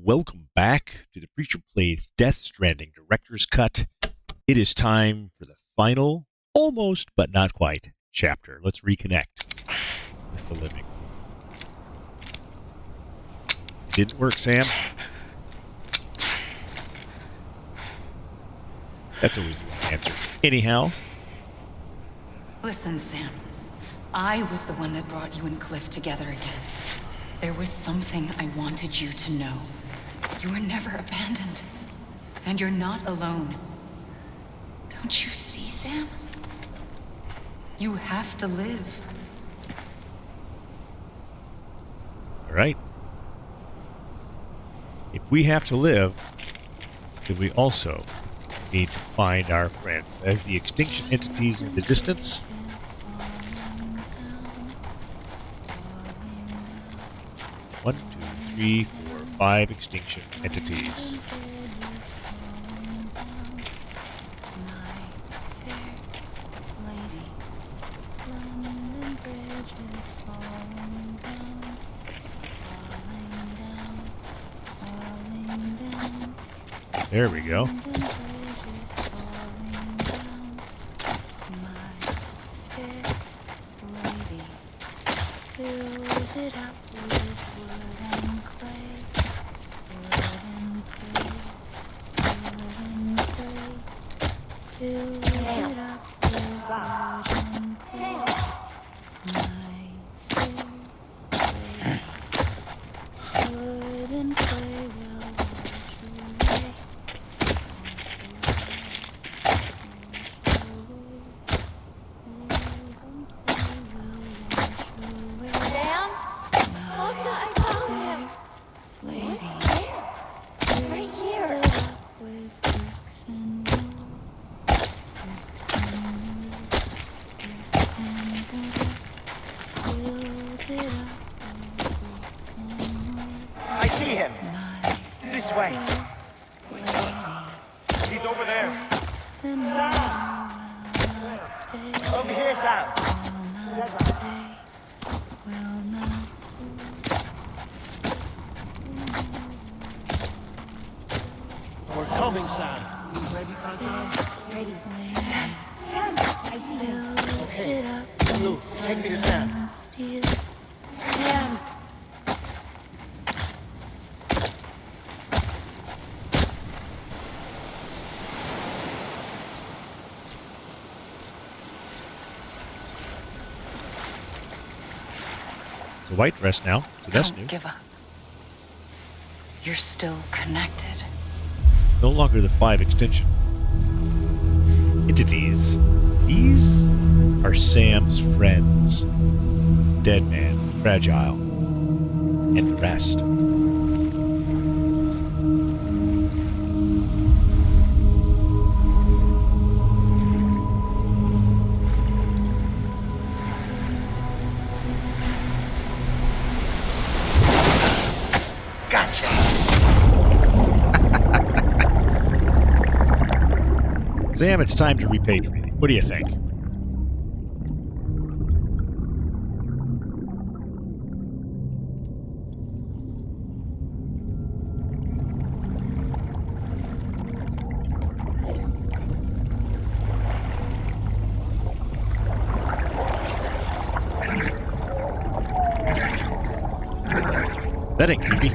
welcome back to the Preacher Plays Death Stranding Directors Cut. It is time for the final, almost but not quite, chapter. Let's reconnect with the living. Didn't work, Sam. That's always the answer. Anyhow. Listen, Sam. I was the one that brought you and Cliff together again. There was something I wanted you to know. You were never abandoned. And you're not alone. Don't you see, Sam? You have to live. All right. If we have to live, then we also need to find our friends. As the extinction entities in the distance, 1, 2, 3, 4, 5 extinction entities. There we go. I see him. This way. He's over there. Sam! Over here, Sam. We're coming, Sam. You ready, Francois? Ready. Sam, I see you. Okay. Lou, take me to Sam. Sam. It's a white dress now, so that's new. Don't give up. You're still connected. No longer the 5 extinction entities. These are Sam's friends. Dead Man, Fragile, and the rest. Gotcha. Sam, it's time to repatriate. What do you think? That ain't creepy.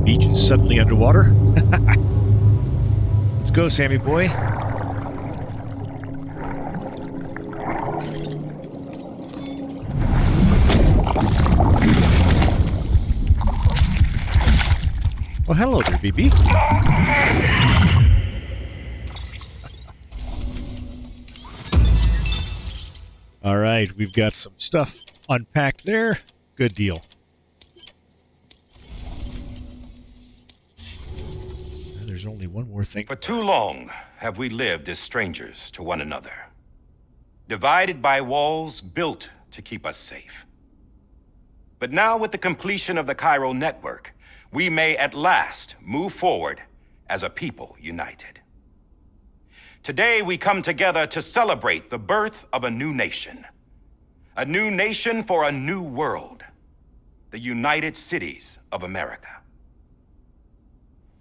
Beach is suddenly underwater. Let's go, Sammy boy. Well, hello there, BB. All right, we've got some stuff unpacked there. Good deal. There's only one more thing. For too long have we lived as strangers to one another, divided by walls built to keep us safe. But now, with the completion of the chiral network, we may at last move forward as a people united. Today we come together to celebrate the birth of a new nation, A new nation for a new world. The United Cities of America.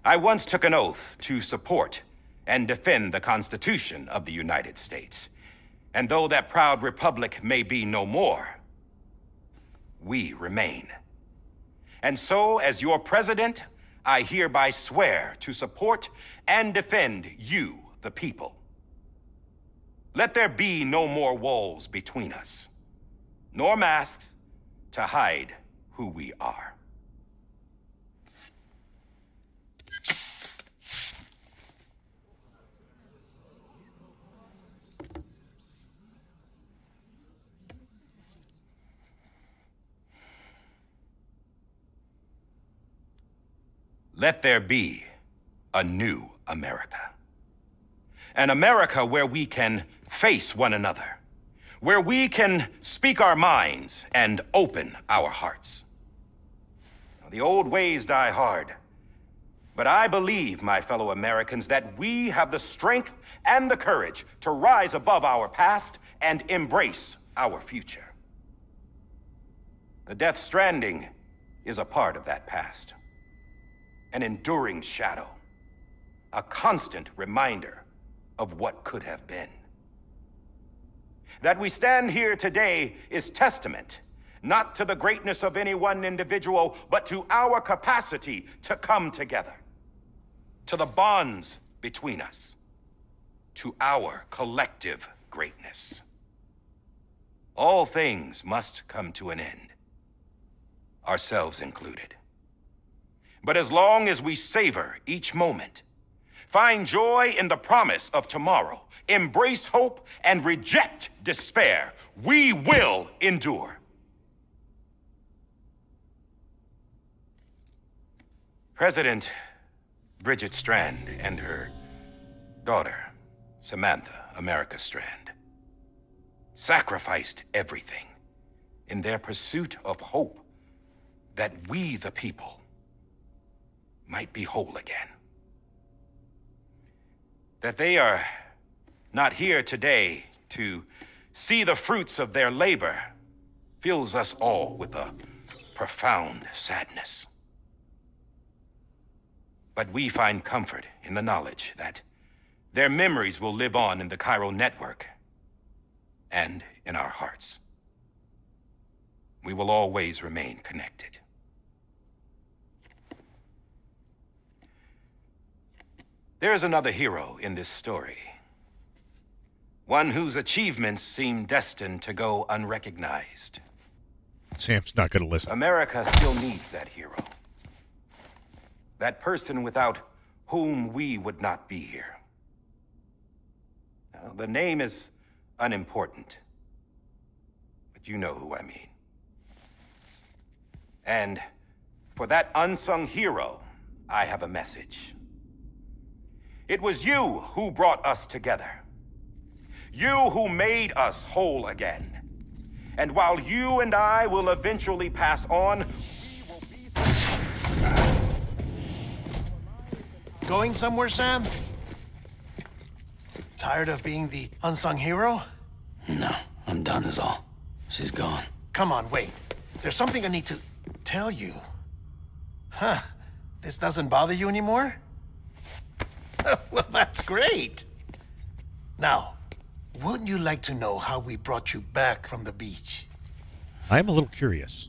I once took an oath to support and defend the Constitution of the United States. And though that proud republic may be no more, we remain. And so, as your president, I hereby swear to support and defend you, the people. Let there be no more walls between us, nor masks to hide who we are. Let there be a new America. An America where we can face one another, where we can speak our minds and open our hearts. The old ways die hard, but I believe, my fellow Americans, that we have the strength and the courage to rise above our past and embrace our future. The Death Stranding is a part of that past. An enduring shadow, a constant reminder of what could have been. That we stand here today is testament, not to the greatness of any one individual, but to our capacity to come together, to the bonds between us, to our collective greatness. All things must come to an end, ourselves included. But as long as we savor each moment, find joy in the promise of tomorrow, embrace hope, and reject despair, we will endure. President Bridget Strand and her daughter, Samantha America Strand, sacrificed everything in their pursuit of hope that we, the people, might be whole again. That they are not here today to see the fruits of their labor fills us all with a profound sadness. But we find comfort in the knowledge that their memories will live on in the chiral network and in our hearts. We will always remain connected. There is another hero in this story. One whose achievements seem destined to go unrecognized. Sam's not going to listen. America still needs that hero. That person without whom we would not be here. Now, the name is unimportant, but you know who I mean. And for that unsung hero, I have a message. It was you who brought us together. You who made us whole again. And while you and I will eventually pass on, we will be... Going somewhere, Sam? Tired of being the unsung hero? No, I'm done is all. She's gone. Come on, wait. There's something I need to tell you. Huh. This doesn't bother you anymore? Well, that's great. Now, wouldn't you like to know how we brought you back from the beach? I'm a little curious.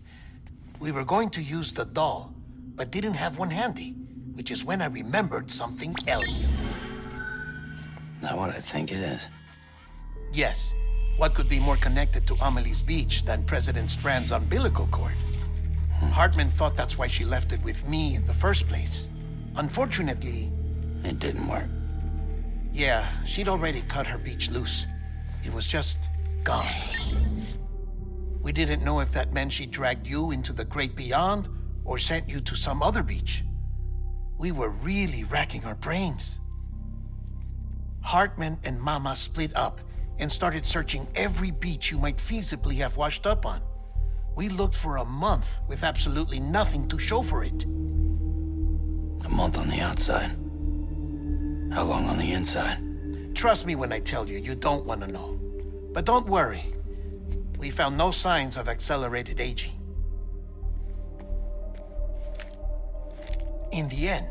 We were going to use the doll, but didn't have one handy, which is when I remembered something else. Not what I think it is. Yes. What could be more connected to Amelie's beach than President Strand's umbilical cord? Hartman thought that's why she left it with me in the first place. Unfortunately... It didn't work. Yeah, she'd already cut her beach loose. It was just gone. We didn't know if that meant she dragged you into the great beyond or sent you to some other beach. We were really racking our brains. Hartman and Mama split up and started searching every beach you might feasibly have washed up on. We looked for a month with absolutely nothing to show for it. A month on the outside. How long on the inside? Trust me when I tell you, you don't want to know. But don't worry. we found no signs of accelerated aging. In the end,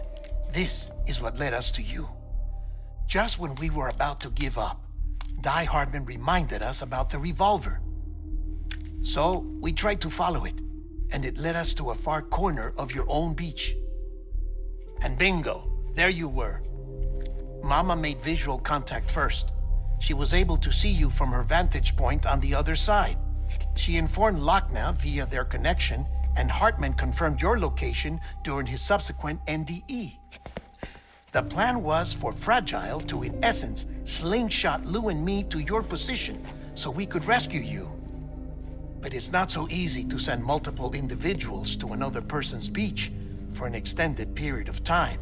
this is what led us to you. Just when we were about to give up, Die Hardman reminded us about the revolver. So we tried to follow it, and it led us to a far corner of your own beach. And bingo, there you were. Mama made visual contact first. She was able to see you from her vantage point on the other side. She informed Lochna via their connection, and Hartman confirmed your location during his subsequent NDE. The plan was for Fragile to, in essence, slingshot Lou and me to your position so we could rescue you. But it's not so easy to send multiple individuals to another person's beach for an extended period of time.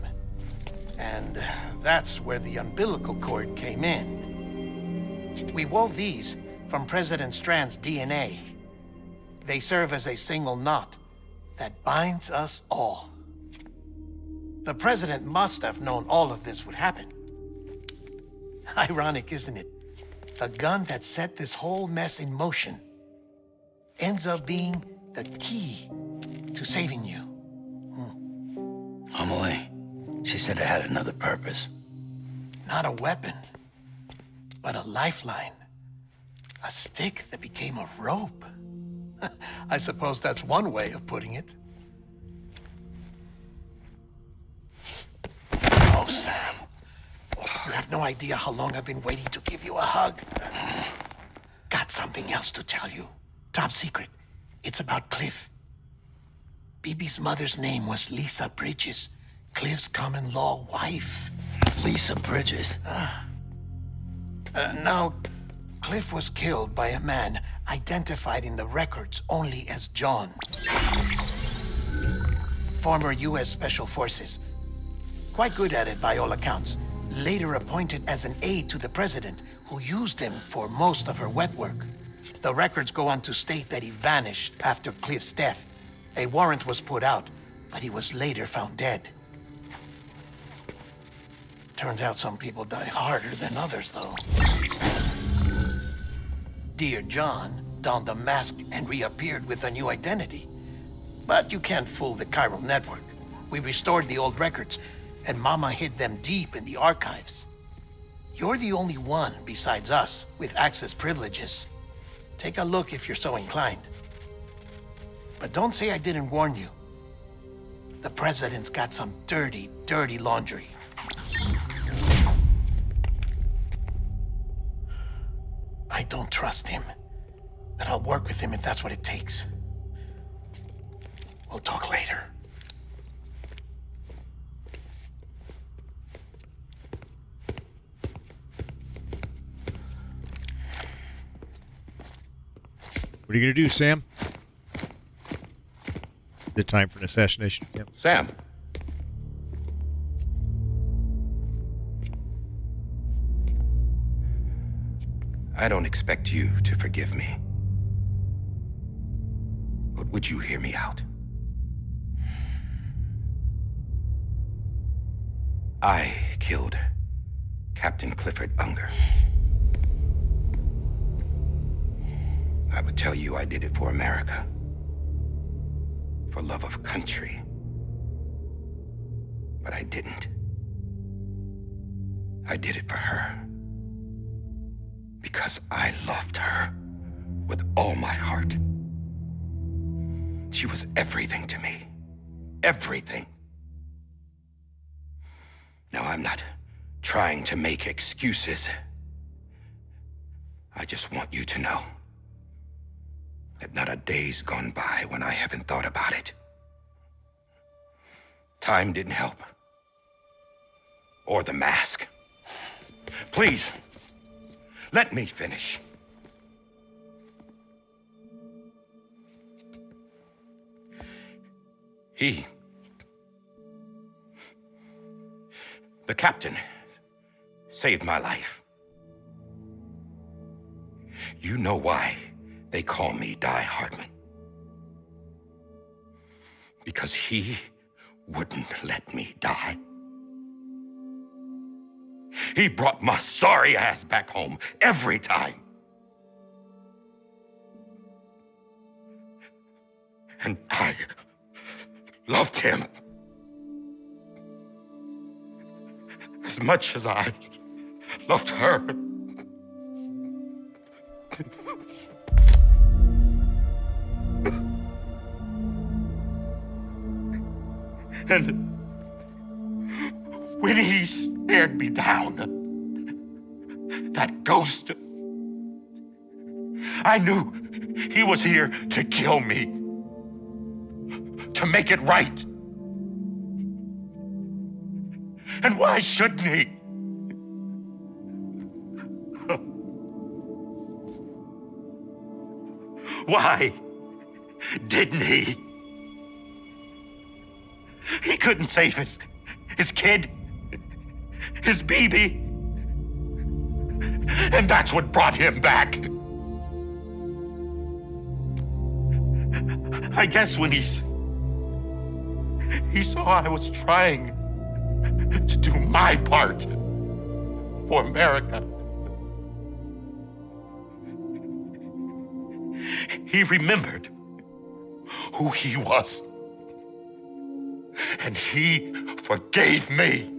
And that's where the umbilical cord came in. We wove these from President Strand's DNA. They serve as a single knot that binds us all. The President must have known all of this would happen. Ironic, isn't it? The gun that set this whole mess in motion ends up being the key to saving you. Amelie, she said it had another purpose. Not a weapon, but a lifeline. A stick that became a rope. I suppose that's one way of putting it. Oh, Sam. You have no idea how long I've been waiting to give you a hug. Got something else to tell you. Top secret. It's about Cliff. Bibi's mother's name was Lisa Bridges, Cliff's common-law wife. Lisa Bridges? Now, Cliff was killed by a man identified in the records only as John. Former U.S. Special Forces. Quite good at it by all accounts. Later appointed as an aide to the president, who used him for most of her wet work. The records go on to state that he vanished after Cliff's death. A warrant was put out, but he was later found dead. Turns out some people die harder than others, though. Dear John donned a mask and reappeared with a new identity. But you can't fool the chiral network. We restored the old records, and Mama hid them deep in the archives. You're the only one besides us with access privileges. Take a look if you're so inclined. But don't say I didn't warn you. The president's got some dirty, dirty laundry. I don't trust him, but I'll work with him if that's what it takes. We'll talk later. What are you going to do, Sam? Is it time for an assassination attempt? Sam. I don't expect you to forgive me. But would you hear me out? I killed Captain Clifford Unger. I would tell you I did it for America. For love of country. But I didn't. I did it for her. Because I loved her with all my heart. She was everything to me. Everything. Now, I'm not trying to make excuses. I just want you to know that not a day's gone by when I haven't thought about it. Time didn't help. Or the mask. Please, let me finish. The captain, saved my life. You know why they call me Die Hardman. Because he wouldn't let me die. He brought my sorry ass back home every time. And I loved him as much as I loved her. And when he stared me down, that ghost, I knew he was here to kill me, to make it right. And why shouldn't he? Why didn't he? He couldn't save his kid, his baby. And that's what brought him back. I guess when he saw I was trying to do my part for America, he remembered who he was. And he forgave me.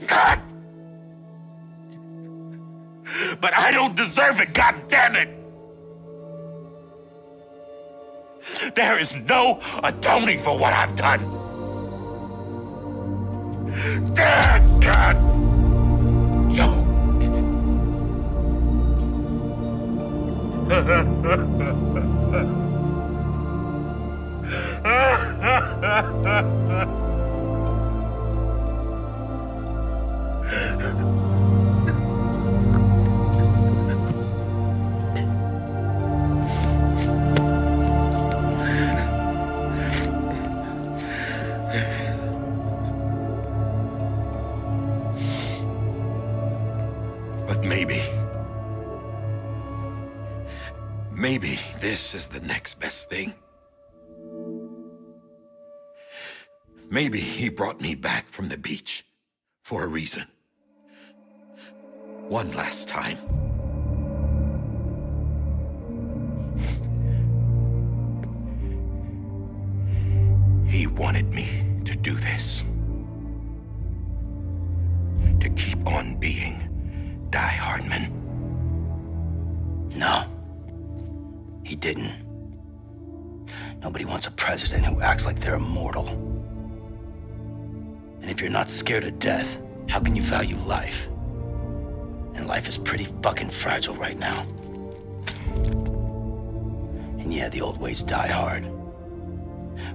God! But I don't deserve it, God damn it! There is no atoning for what I've done. God! No! But maybe this is the next best thing. Maybe he brought me back from the beach for a reason. One last time. He wanted me to do this. To keep on being Die Hardman. No, he didn't. Nobody wants a president who acts like they're immortal. And if you're not scared of death, how can you value life? And life is pretty fucking fragile right now. And yeah, the old ways die hard.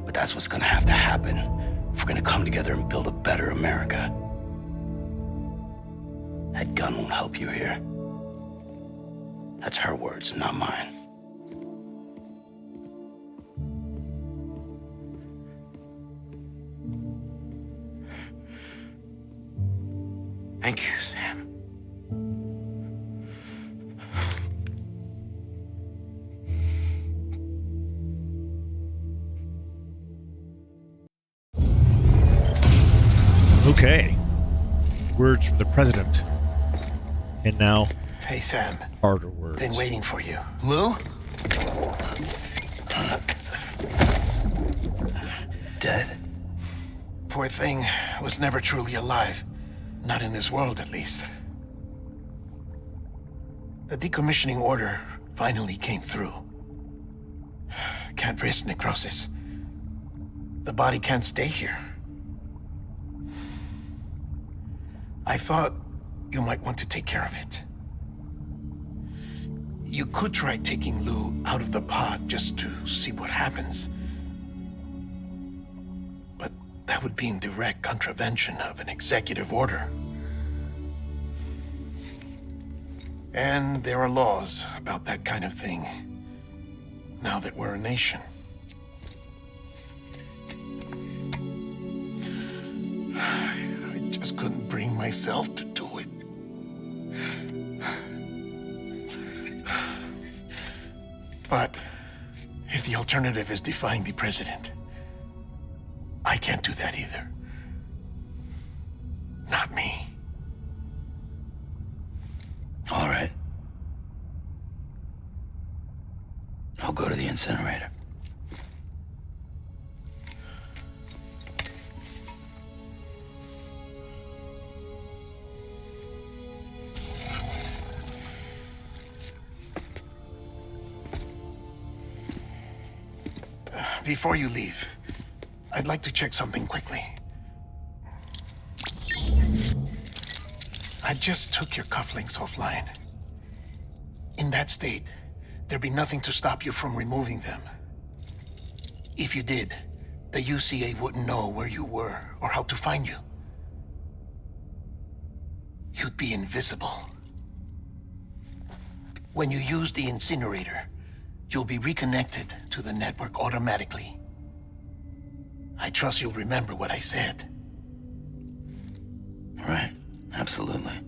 But that's what's gonna have to happen if we're gonna come together and build a better America. That gun won't help you here. That's her words, not mine. Thank you, Sam. Okay. Words from the president. And now, Hey, Sam. harder words. Been waiting for you. Lou? Dead? Poor thing was never truly alive. Not in this world, at least. The decommissioning order finally came through. Can't risk necrosis. The body can't stay here. I thought you might want to take care of it. You could try taking Lou out of the pod just to see what happens. But that would be in direct contravention of an executive order. And there are laws about that kind of thing, now that we're a nation. I just couldn't bring myself to do it. But if the alternative is defying the president, I can't do that either. Not me. All right. I'll go to the incinerator. Before you leave, I'd like to check something quickly. I just took your cufflinks offline. In that state, there'd be nothing to stop you from removing them. If you did, the UCA wouldn't know where you were or how to find you. You'd be invisible. When you use the incinerator, you'll be reconnected to the network automatically. I trust you'll remember what I said. Right, absolutely.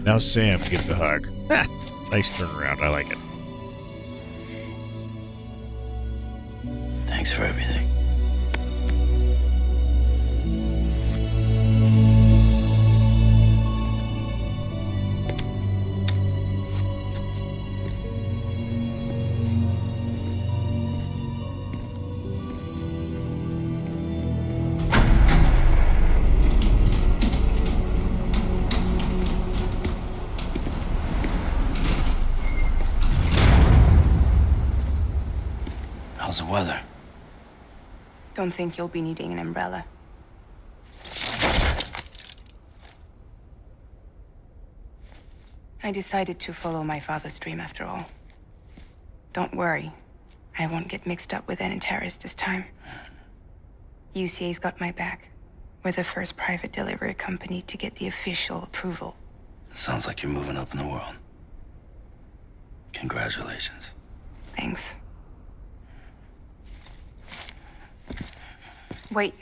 Now Sam gives a hug. Nice turnaround. I like it. Thanks for everything. How's the weather? Don't think you'll be needing an umbrella. I decided to follow my father's dream after all. Don't worry. I won't get mixed up with any terrorists this time. UCA's got my back. We're the first private delivery company to get the official approval. Sounds like you're moving up in the world. Congratulations. Thanks. Wait.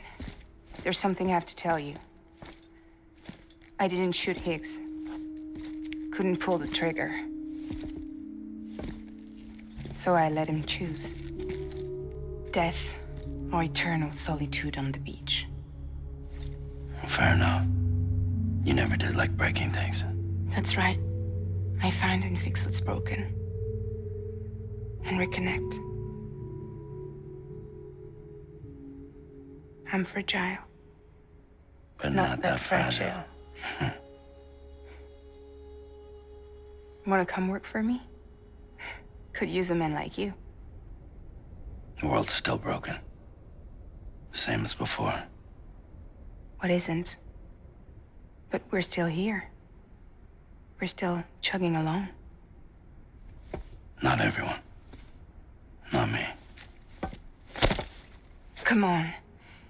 There's something I have to tell you. I didn't shoot Higgs. Couldn't pull the trigger. So I let him choose. Death or eternal solitude on the beach. Fair enough. You never did like breaking things. That's right. I find and fix what's broken. And reconnect. I'm fragile. But not that fragile. Want to come work for me? Could use a man like you. The world's still broken. Same as before. What isn't? But we're still here. We're still chugging along. Not everyone. Not me. Come on.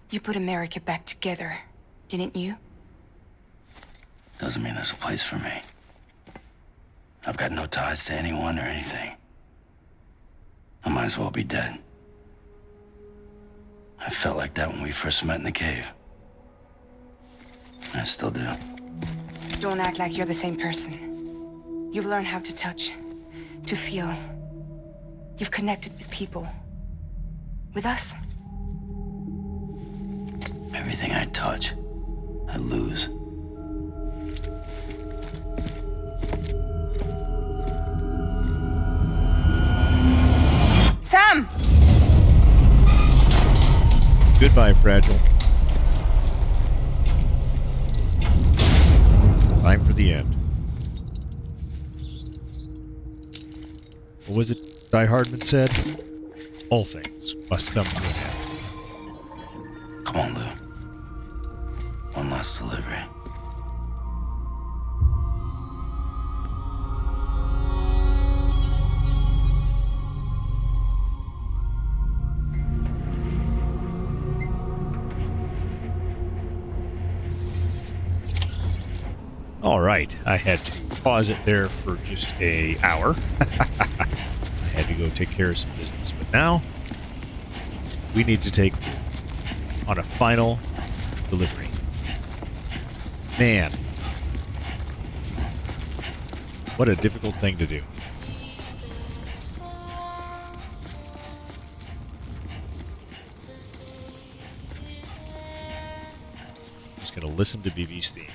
You put America back together, didn't you? Doesn't mean there's a place for me. I've got no ties to anyone or anything. I might as well be dead. I felt like that when we first met in the cave. I still do. Don't act like you're the same person. You've learned how to touch, to feel. You've connected with people. With us. Everything I touch, I lose. Sam! Goodbye, Fragile. Time for the end. What was it Die Hardman said? All things must come to an end. Come on, Lou. One last delivery. All right, I had to pause it there for just an hour. I had to go take care of some business, but now we need to take on a final delivery. Man, what a difficult thing to do. Just gonna listen to BB's theme.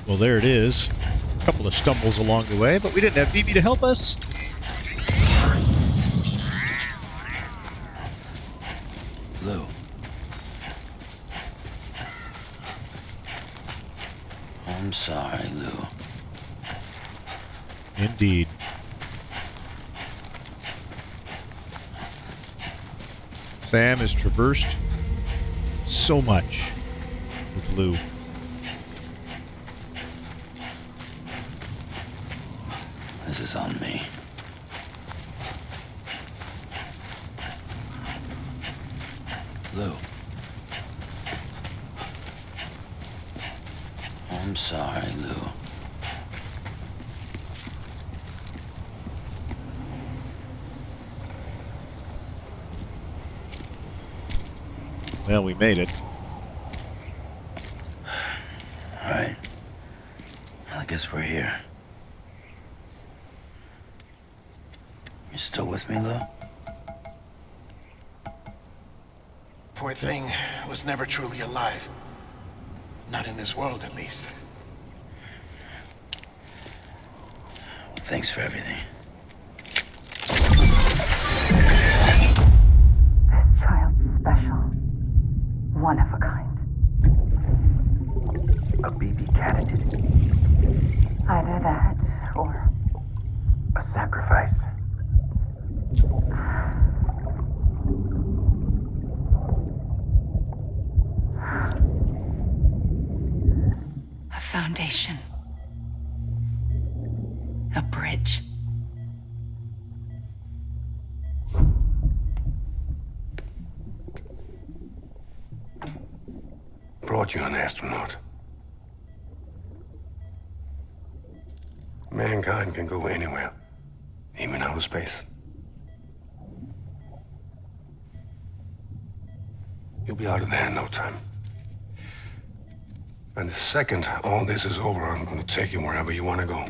Well, there it is. A couple of stumbles along the way, but we didn't have BB to help us. Lou. I'm sorry, Lou. Indeed. Sam has traversed so much with Lou. This is on me. Lou. I'm sorry, Lou. Well, we made it. All right. Well, I guess we're here. You still with me, Lou? Poor thing was never truly alive. Not in this world, at least. Well, thanks for everything. This child's special. One of a kind. A BB candidate? Either that, or... A sacrifice? a foundation. A bridge. Brought you an astronaut. Mankind can go anywhere, even outer space. You'll be out of there in no time. And the second all this is over, I'm going to take you wherever you want to go.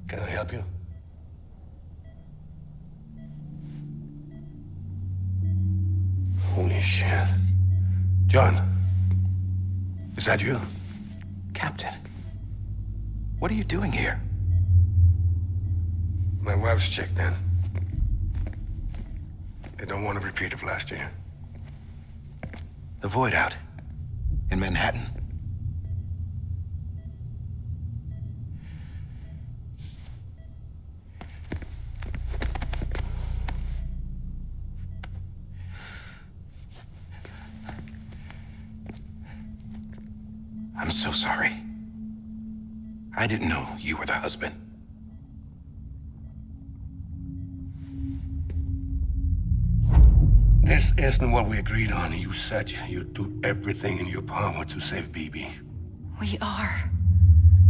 Can I help you? Holy shit. John, is that you? Captain, what are you doing here? My wife's checked in. They don't want a repeat of last year. The void out in Manhattan. I'm so sorry. I didn't know you were the husband. This isn't what we agreed on. You said you'd do everything in your power to save BB. We are.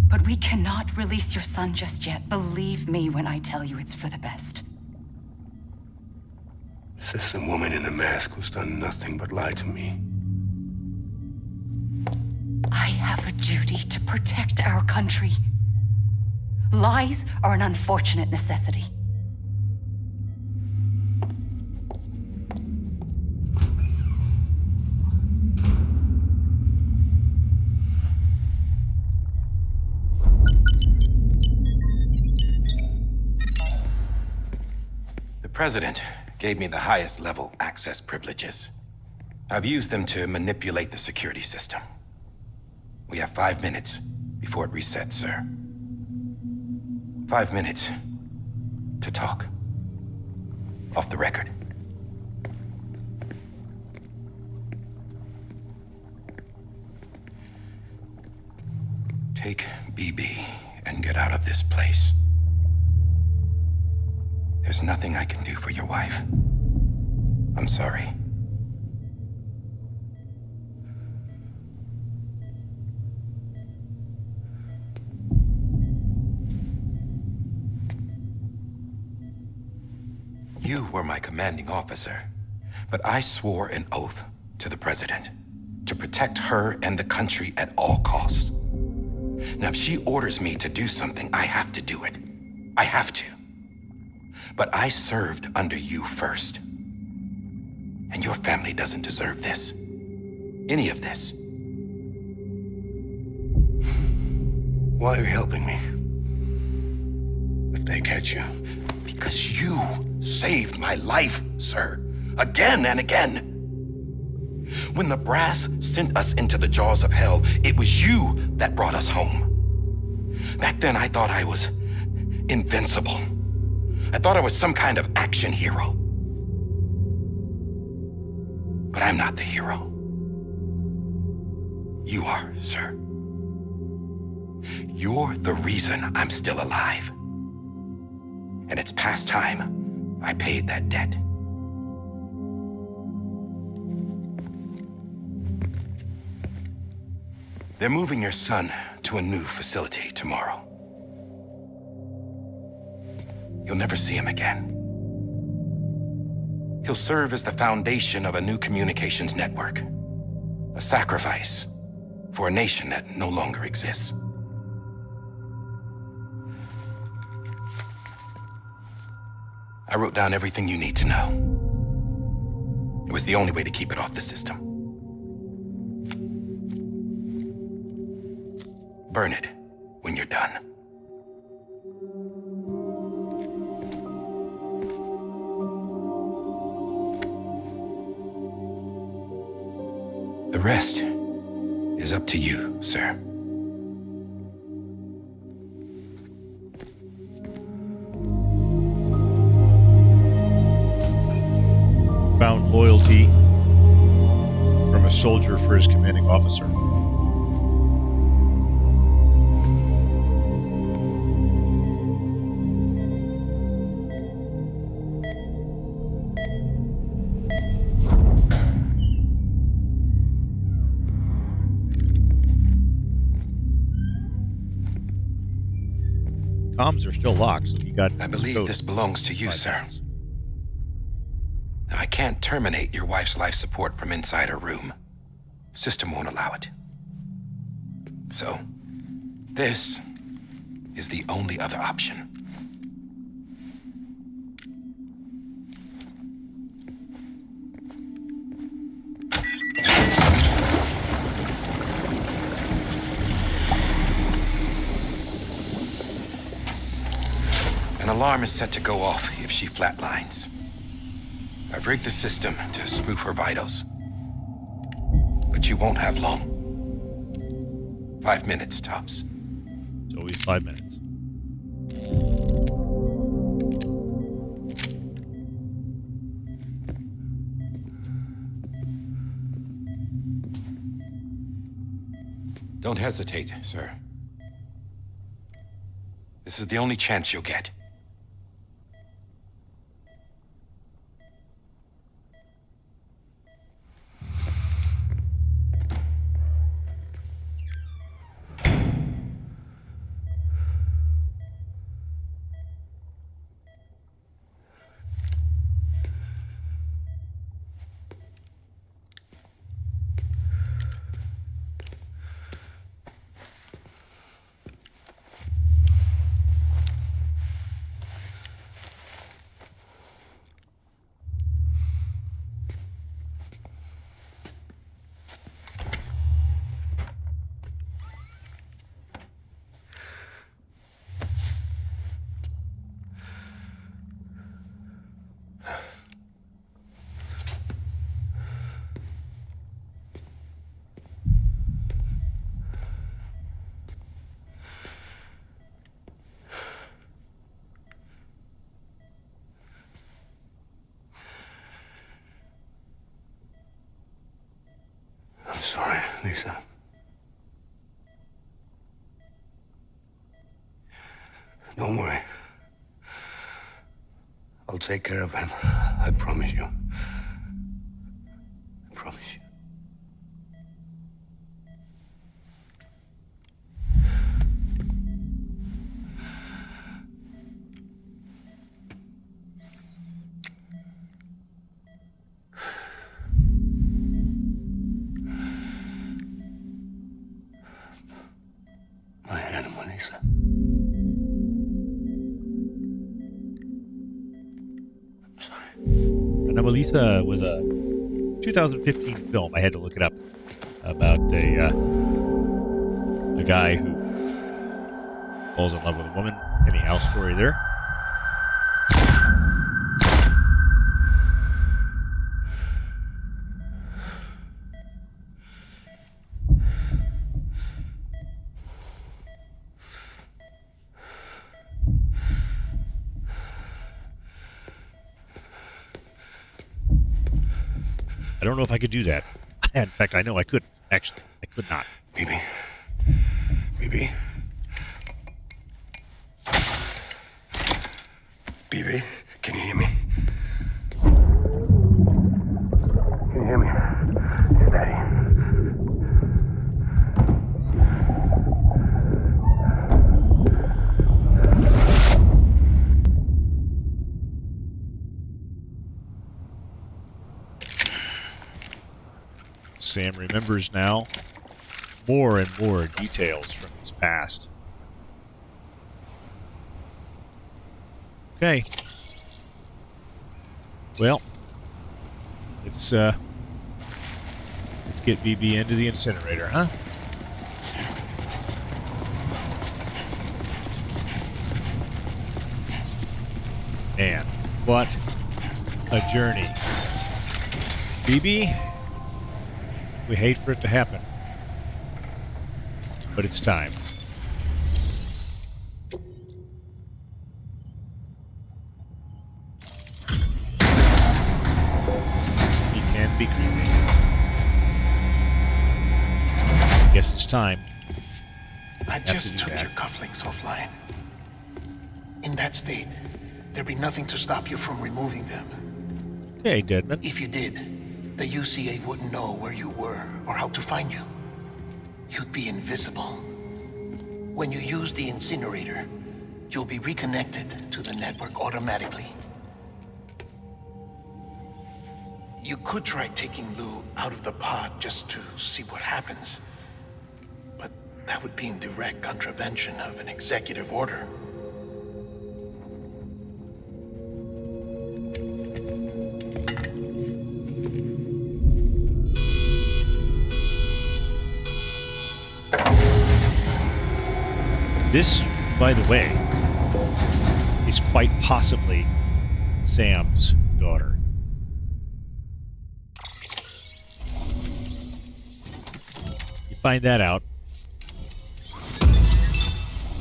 But we cannot release your son just yet. Believe me when I tell you it's for the best. This is a woman in a mask who's done nothing but lie to me. I have a duty to protect our country. Lies are an unfortunate necessity. The President gave me the highest level access privileges. I've used them to manipulate the security system. We have 5 minutes before it resets, sir. 5 minutes to talk. Off the record. Take BB and get out of this place. There's nothing I can do for your wife. I'm sorry. You were my commanding officer, but I swore an oath to the president to protect her and the country at all costs. Now, if she orders me to do something, I have to do it. I have to. But I served under you first. And your family doesn't deserve this. Any of this. Why are you helping me? If they catch you. Because you saved my life, sir. Again and again. When the brass sent us into the jaws of hell, it was you that brought us home. Back then, I thought I was invincible. I thought I was some kind of action hero. But I'm not the hero. You are, sir. You're the reason I'm still alive. And it's past time I paid that debt. They're moving your son to a new facility tomorrow. You'll never see him again. He'll serve as the foundation of a new communications network. A sacrifice for a nation that no longer exists. I wrote down everything you need to know. It was the only way to keep it off the system. Burn it when you're done. The rest is up to you, sir. Found loyalty from a soldier for his commanding officer. Comms are still locked, so you got. I believe this belongs to you, sir. Now, I can't terminate your wife's life support from inside her room. System won't allow it. So, this is the only other option. An alarm is set to go off if she flatlines. I've rigged the system to spoof her vitals. But you won't have long. 5 minutes, tops. It's always 5 minutes. Don't hesitate, sir. This is the only chance you'll get. I'm sorry, Lisa. Don't worry. I'll take care of him. I promise you. I promise you. My Anomalisa. I'm sorry. Anomalisa was a 2015 film. I had to look it up about a guy who falls in love with a woman. Anyhow, story there. I don't know if I could do that. In fact, I know I couldn't. Actually, I could not. BB. BB. BB, can you hear me? Can you hear me? It's Daddy. Sam remembers now more and more details from his past. Okay. Well, let's get BB into the incinerator, huh? Man, what a journey. BB, we hate for it to happen, but it's time. He can be creepy. Guess it's time. I Have to just do took that. your cufflinks offline. In that state, there'd be nothing to stop you from removing them. Okay, Deadman. If you did, the UCA wouldn't know where you were or how to find you. You'd be invisible. When you use the incinerator, you'll be reconnected to the network automatically. You could try taking Lou out of the pod just to see what happens. But that would be in direct contravention of an executive order. This, by the way, is quite possibly Sam's daughter. You find that out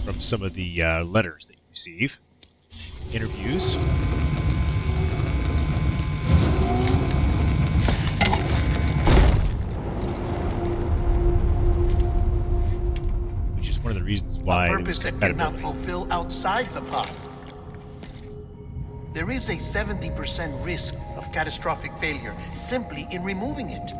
from some of the letters that you receive, interviews. Which is one of the reasons why A it was purpose that compatible. cannot fulfill outside the pod. There is a 70% risk of catastrophic failure simply in removing it.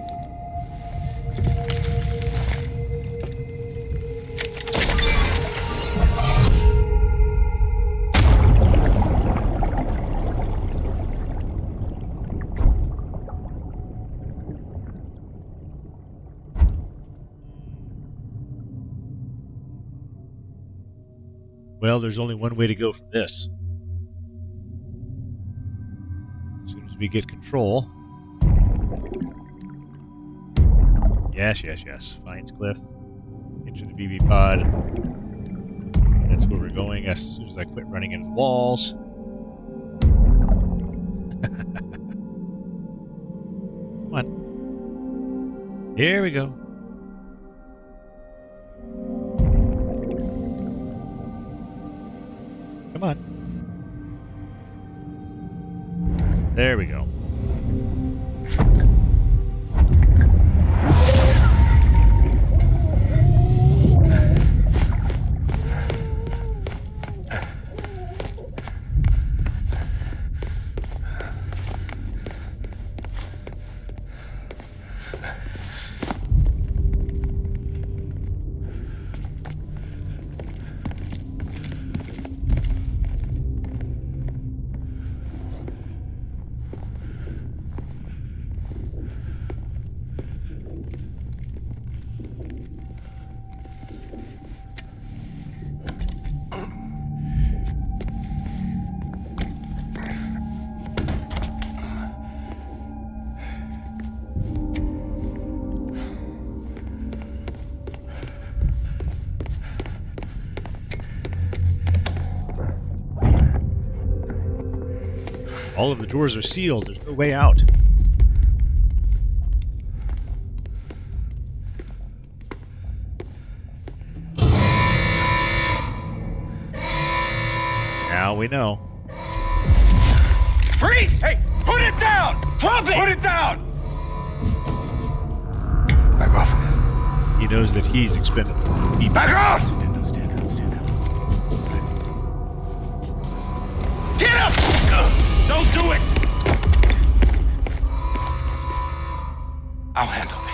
Well, there's only one way to go from this. As soon as we get control. Yes. Finds Cliff. Enter the BB pod. That's where we're going as soon as I quit running into the walls. Come on. Here we go. Come on. There we go. All of the doors are sealed. There's no way out. Now we know. Freeze! Hey, put it down! Drop it! Put it down! Back off. He knows that he's expendable. Back off! Stand down, stand down, stand down. Get up! Don't do it! I'll handle this.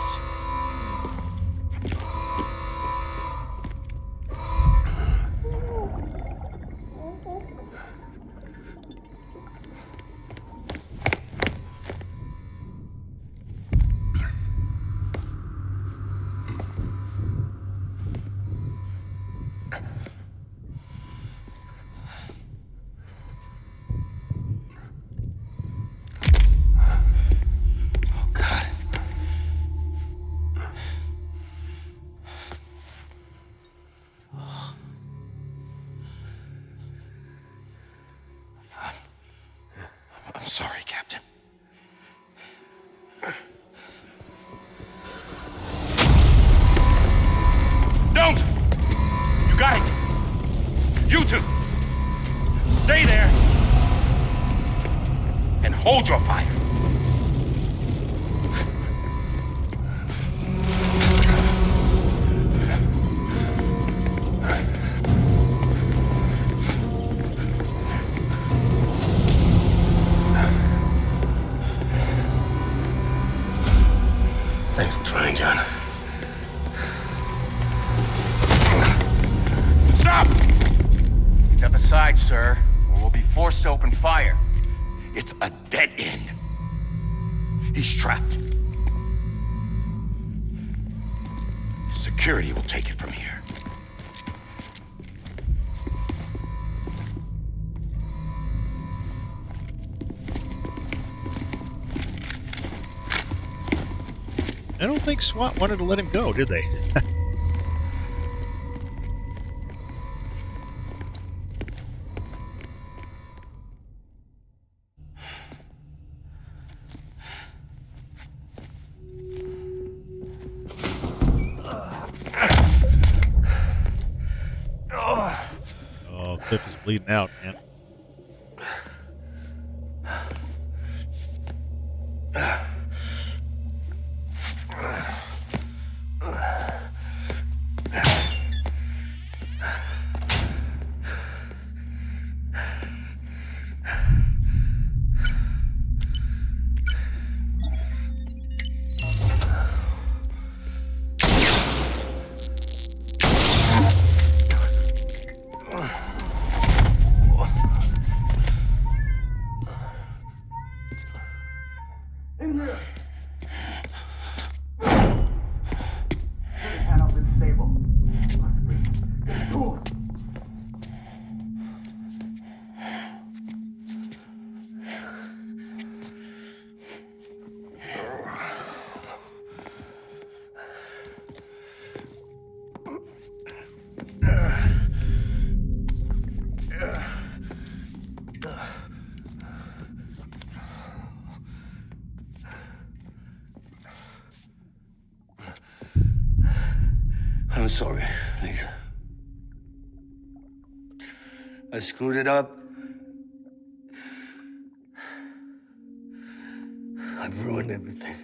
I'm sorry, Captain. Don't! You got it! You two! Stay there! And hold your fire. Thanks for trying, John. Stop! Step aside, sir, or we'll be forced to open fire. It's a dead end. He's trapped. Security will take it from here. I don't think SWAT wanted to let him go, did they? Oh, Cliff is bleeding out, man. I'm sorry, Lisa. I screwed it up. I've ruined everything.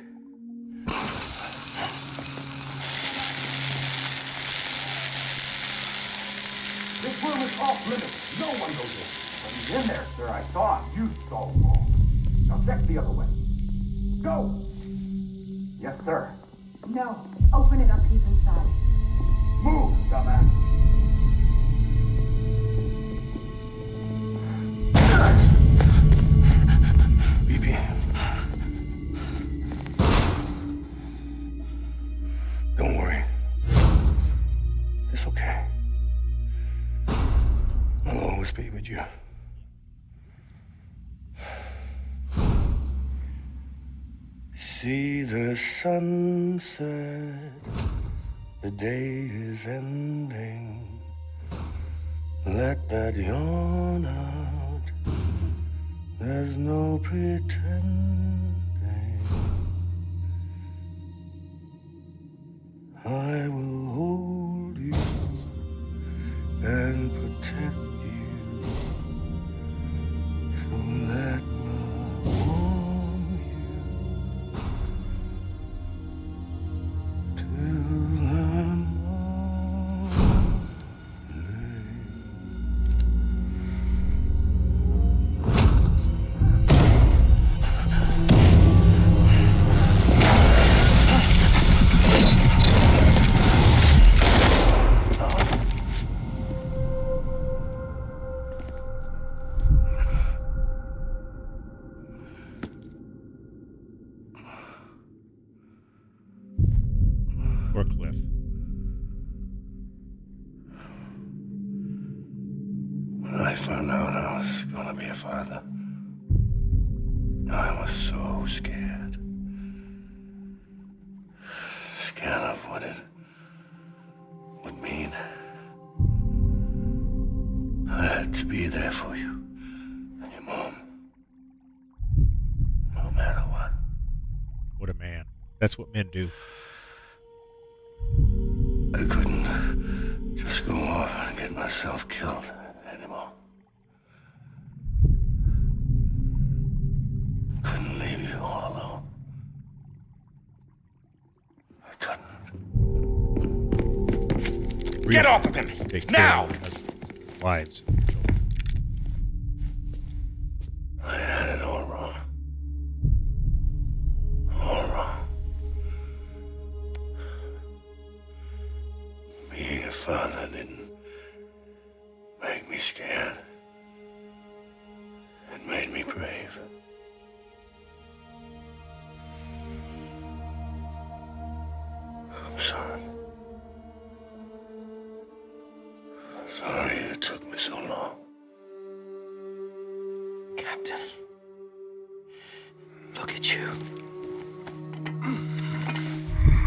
This room is off limits. No one goes in. But he's in there, sir. I saw him. You saw him all. Now check the other way. Go! Yes, sir. No. Open it up. He's inside. Move, dumbass. BB. Don't worry. It's okay. I'll always be with you. See the sunset. The day is ending. Let that yawn out. There's no pretending. I will hold you and protect you. So let love warm you till I'm Poor Cliff. When I found out I was gonna be a father, I was so scared. Scared of what it would mean. I had to be there for you and your mom. No matter what. What a man. That's what men do. I couldn't just go off and get myself killed anymore. Couldn't leave you all alone. I couldn't. Get off of him! Take Now! care of their husbands, wives, and children. I had it all wrong. All wrong. Being a father didn't make me scared. It made me brave. I'm sorry. Sorry it took me so long. Captain, look at you.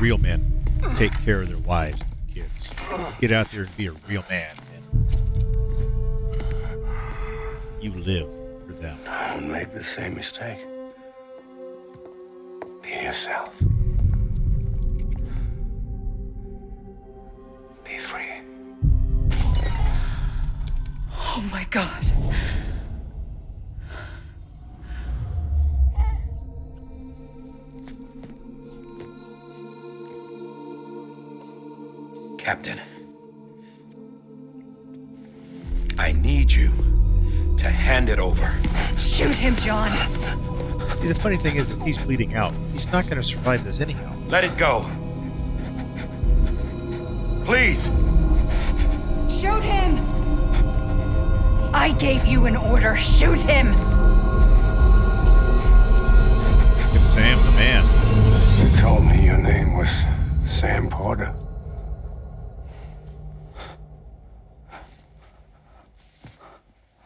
Real men take care of their wives and kids. Get out there and be a real man. And you live for them. Don't make the same mistake. Be yourself. Be free. Oh my God. Captain, I need you to hand it over. Shoot him, John. See, the funny thing is that he's bleeding out. He's not going to survive this anyhow. Let it go. Please. Shoot him! I gave you an order. Shoot him! It's Sam the man. You told me your name was Sam Porter.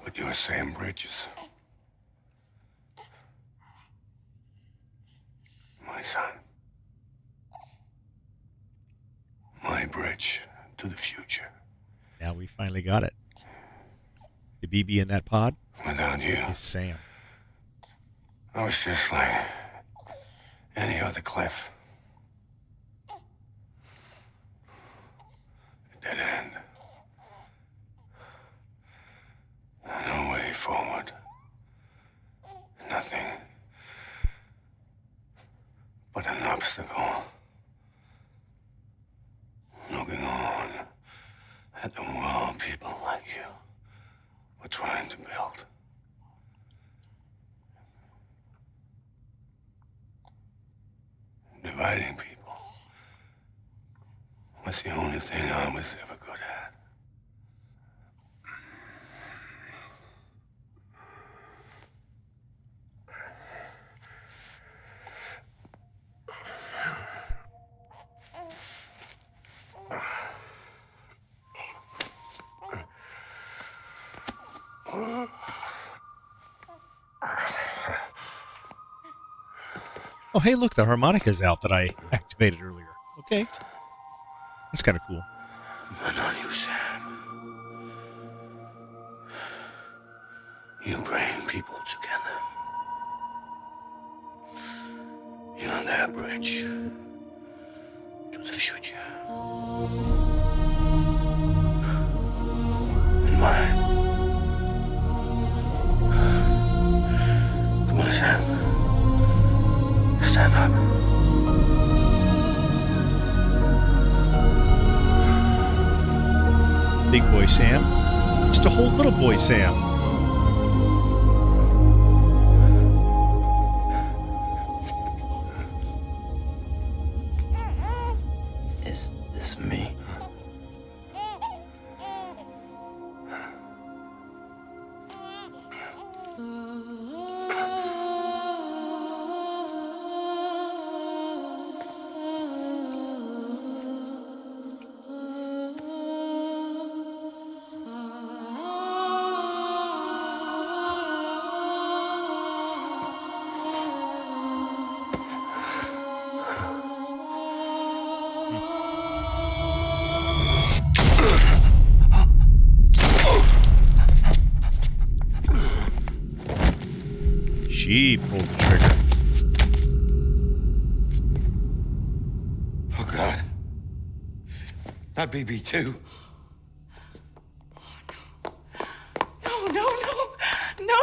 But you're Sam Bridges. My son. My bridge to the future. Now we finally got it. The BB in that pod Without you, is Sam. I was just like any other Cliff. A dead end. No way forward. Nothing but an obstacle. Looking on at the world people like you were trying to build. Dividing people was the only thing I was ever good at. Oh, hey, look, the harmonica's out that I activated earlier. Okay. That's kind of cool. But not you, Sam. You bring people together. You're their bridge to the future. And mine. Come on, Sam. Stand up. Big boy Sam. Just a whole little boy Sam. Is this me? She pulled the trigger. Oh, God. Not BB2. No, no, no, no!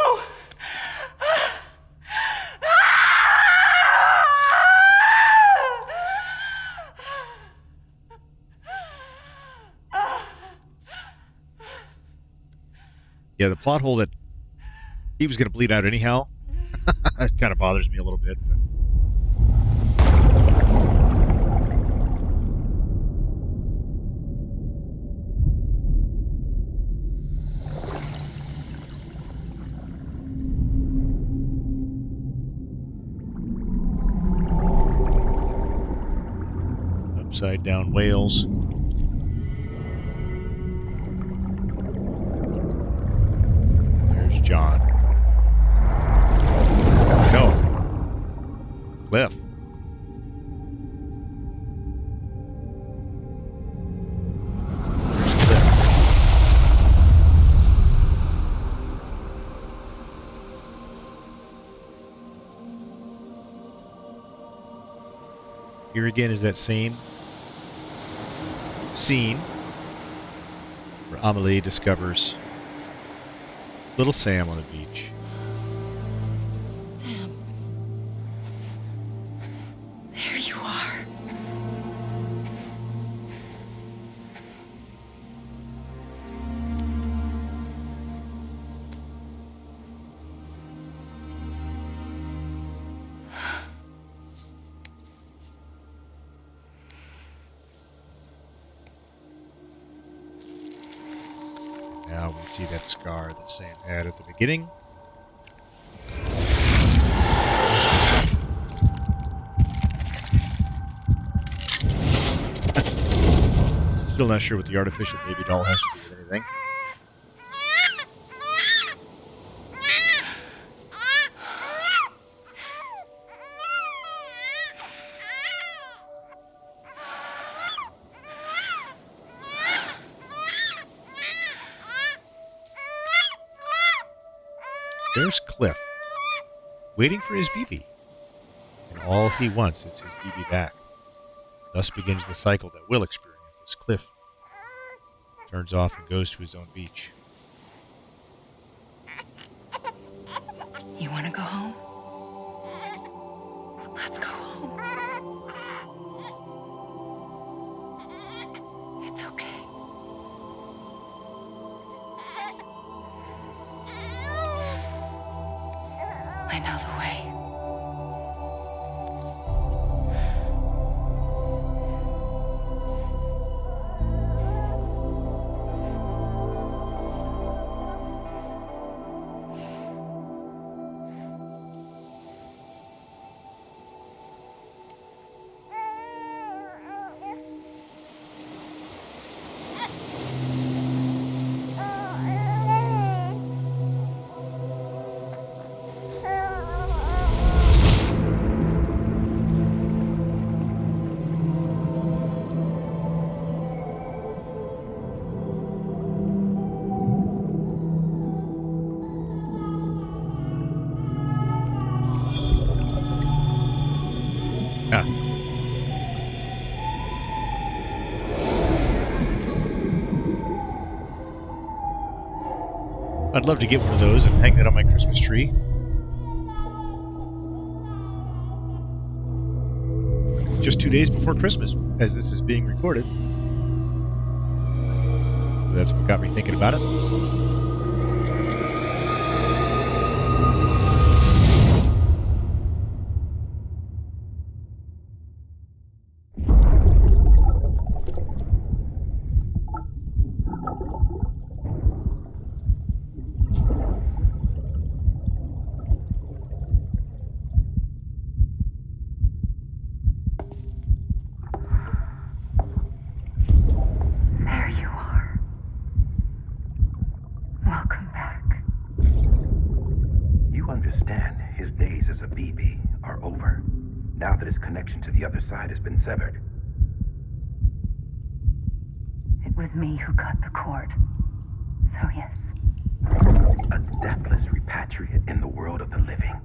Yeah, the plot hole that he was going to bleed out anyhow. It kind of bothers me a little bit. But. Upside down whales. There's John. No. Cliff. There's Cliff. Here again is that scene where Amelie discovers little Sam on the beach. Sam. There you are. Now we see that scar that Sam had at the beginning. Still not sure what the artificial baby doll has to do with anything. There's Cliff, waiting for his BB. And all he wants is his BB back. Thus begins the cycle that we'll experience as Cliff turns off and goes to his own beach. You want to go home? Let's go home. It's okay. I know the way. I'd love to get one of those and hang that on my Christmas tree. It's just 2 days before Christmas, as this is being recorded. So that's what got me thinking about it. Connection to the other side has been severed. It was me who cut the cord. So yes. A deathless repatriate in the world of the living.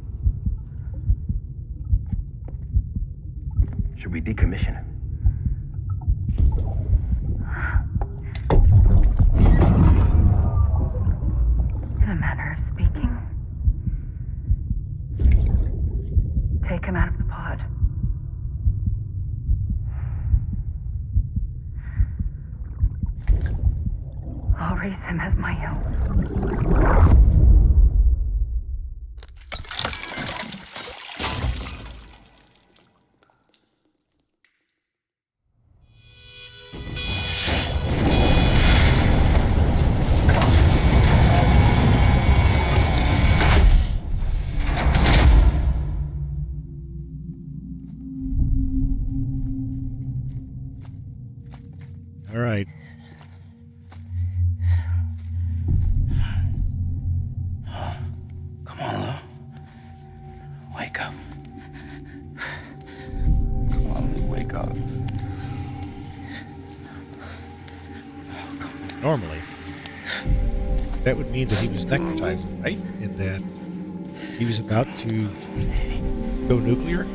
Should we decommission him? In a manner of speaking. Take him out of the pod. I'll raise him as my own. All right. Come on, Lou. Wake up. Come on, Lou, wake up. Normally, that would mean that he was necrotizing, right? And that he was about to go nuclear.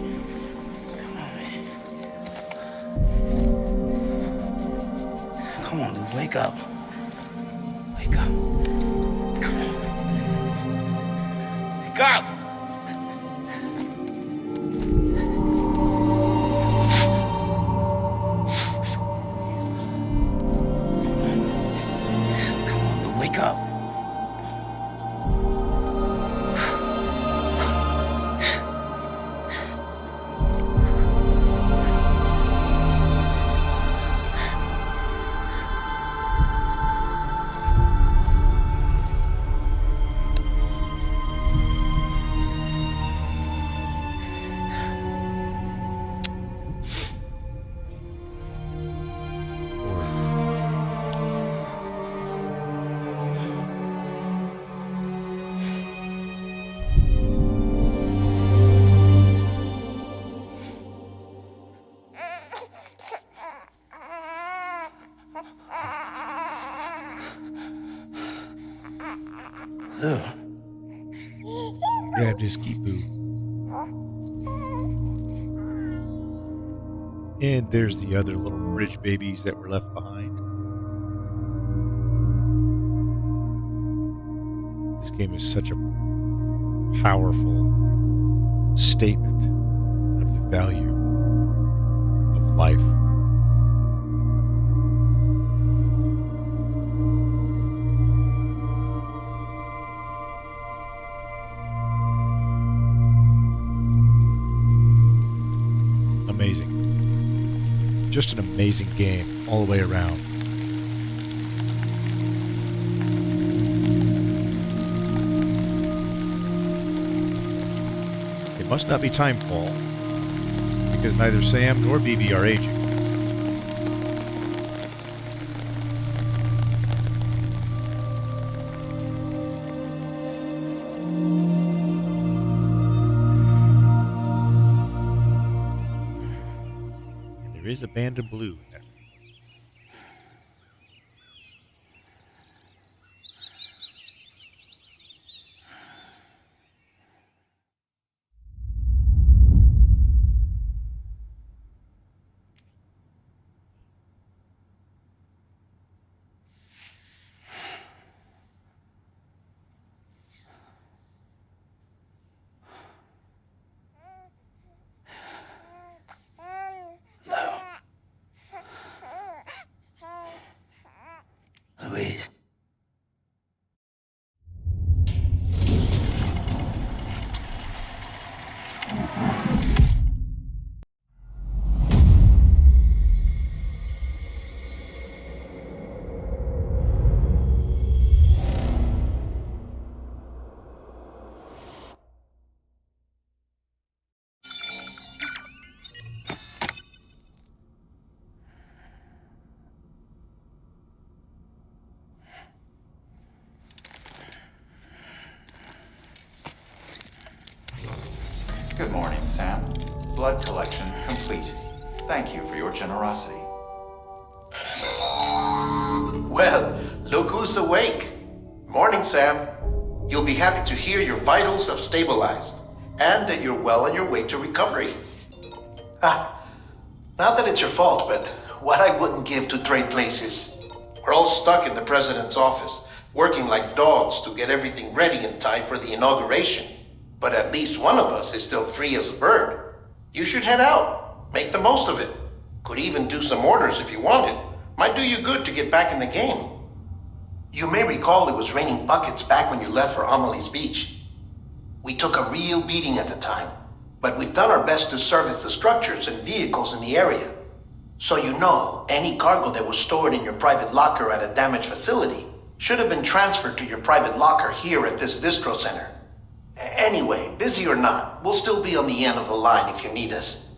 Come on, Lou, wake up. Wake up. Come on. Wake up! Come on, Lou, wake up. Lou. Grabbed his ski boot. And there's the other little bridge babies that were left behind. This game is such a powerful statement of the value of life. Amazing. Just an amazing game all the way around. It must not be timefall, because neither Sam nor BB are aging. There is a band of blue in there. please. Good morning, Sam. Blood collection complete. Thank you for your generosity. Well, look who's awake. Morning, Sam. You'll be happy to hear your vitals have stabilized, and that you're well on your way to recovery. Ah, not that it's your fault, but what I wouldn't give to trade places. We're all stuck in the president's office, working like dogs to get everything ready in time for the inauguration. But at least one of us is still free as a bird. You should head out. Make the most of it. Could even do some orders if you wanted. Might do you good to get back in the game. You may recall it was raining buckets back when you left for Amelie's Beach. We took a real beating at the time, but we've done our best to service the structures and vehicles in the area. So you know, any cargo that was stored in your private locker at a damaged facility should have been transferred to your private locker here at this distro center. Anyway, busy or not, we'll still be on the end of the line if you need us.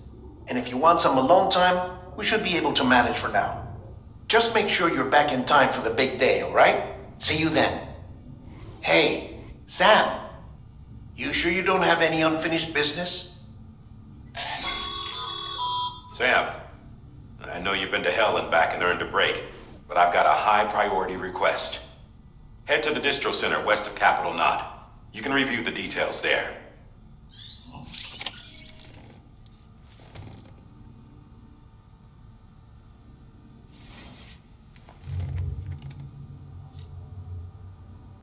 And if you want some alone time, we should be able to manage for now. Just make sure you're back in time for the big day, all right? See you then. Hey, Sam, you sure you don't have any unfinished business? Sam, I know you've been to hell and back and earned a break, but I've got a high priority request. Head to the distro center west of Capitol Knot. You can review the details there.